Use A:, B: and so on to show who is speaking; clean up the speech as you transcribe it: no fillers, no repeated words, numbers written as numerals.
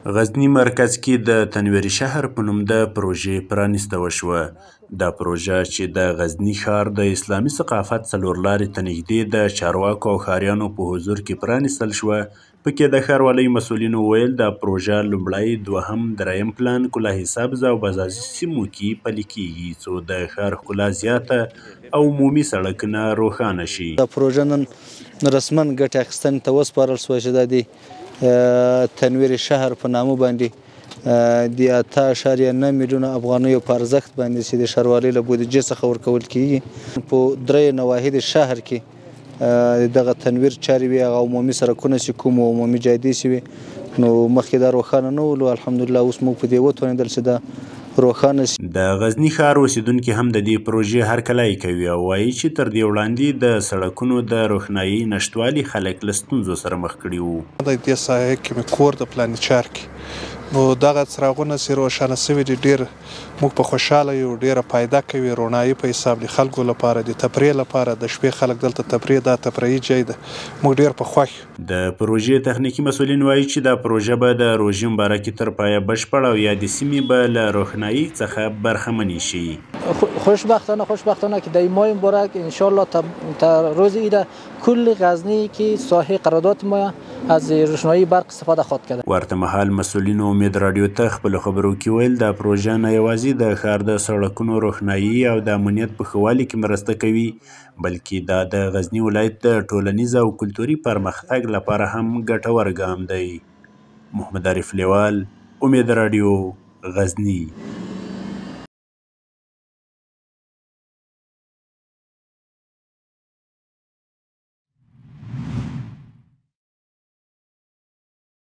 A: غزني مرکز کې د تنویري شهر په نوم د پروژې پرانیسته وشوه. دا پروژه چې د غزني ښار د اسلامي ثقافت څلور لارې ته نږدې د چارواکو او ښاریانو په حضور کې پرانیستل شوه. پکې د ښاروالۍ مسؤلینو ویل دا پروژه لومړی، دوهم، دریم پلان، کلاه سبز او بازازي سیمو کې پلي کیږي څو د ښار ښکلا زیاته او عمومي سړکونه روښانه شي.
B: دا پروژه نن رسما ګټې اخیستنې ته وسپارل شوه چې دا د تنویر شهر په نامه باندې د 8.9 میلیونه افغانیو په ارزښت باندې چې د ښاروالۍ له بودیجې څخه ورکول کیږي. په درې نواحي د شهر کې دغه تنویر چارې وي، هغه عمومي سړکونه چې کوم عمومي جادې چې وي، نو مخکې دا روښانه نه ول. الحمدلله اوس موږ په دې وتوانېدل چې دا روښانه شي.
A: د غزني ښار اوسیدونکي هم د دې پروژې هرکلی کوي او وایي چې تر دې وړاندې د سړکونو د روښنایي نشتوالي خلک له ستونزو سره مخ کړي وو.
C: د دې ساحې کې مې کور د پلاني چار کې، نو دغه څراغونه چې روښانه سوي دي ډېر موږ په خوشحاله یو، ډېره فایده کوي. رڼایي په حساب د خلکو لپاره، د تفریح لپاره، د شپې خلک دلته تفریح، دا تفریحي ځای ده، موږ ډېر په خوښ.
A: د پروژې تخنیکي مسؤلین وایي چې دا پروژه به د روژې مبارکي تر پایه بشپړه او یا د سیمې به له روښنایي څخه برخمنې شي.
D: خوشبختانه که در ماه مبارک انشالله تا روز عید کل غزنی که ساحه قرارداد ما از روشنایی برق استفاده خواهد کرد.
A: ورته مهال مسؤلین امید رادیو ته خپل خبرو کې ویل دا پروژه نه یوازې د ښار د سړکونو روښنایي او د امنیت په ښه والي کې مرسته کوي، بلکې دا د غزني ولایت د ټولنیز او کلتوري پرمختګ لپاره هم ګټور ګام دی. محمد عارف لیوال، امید رادیو، غزني.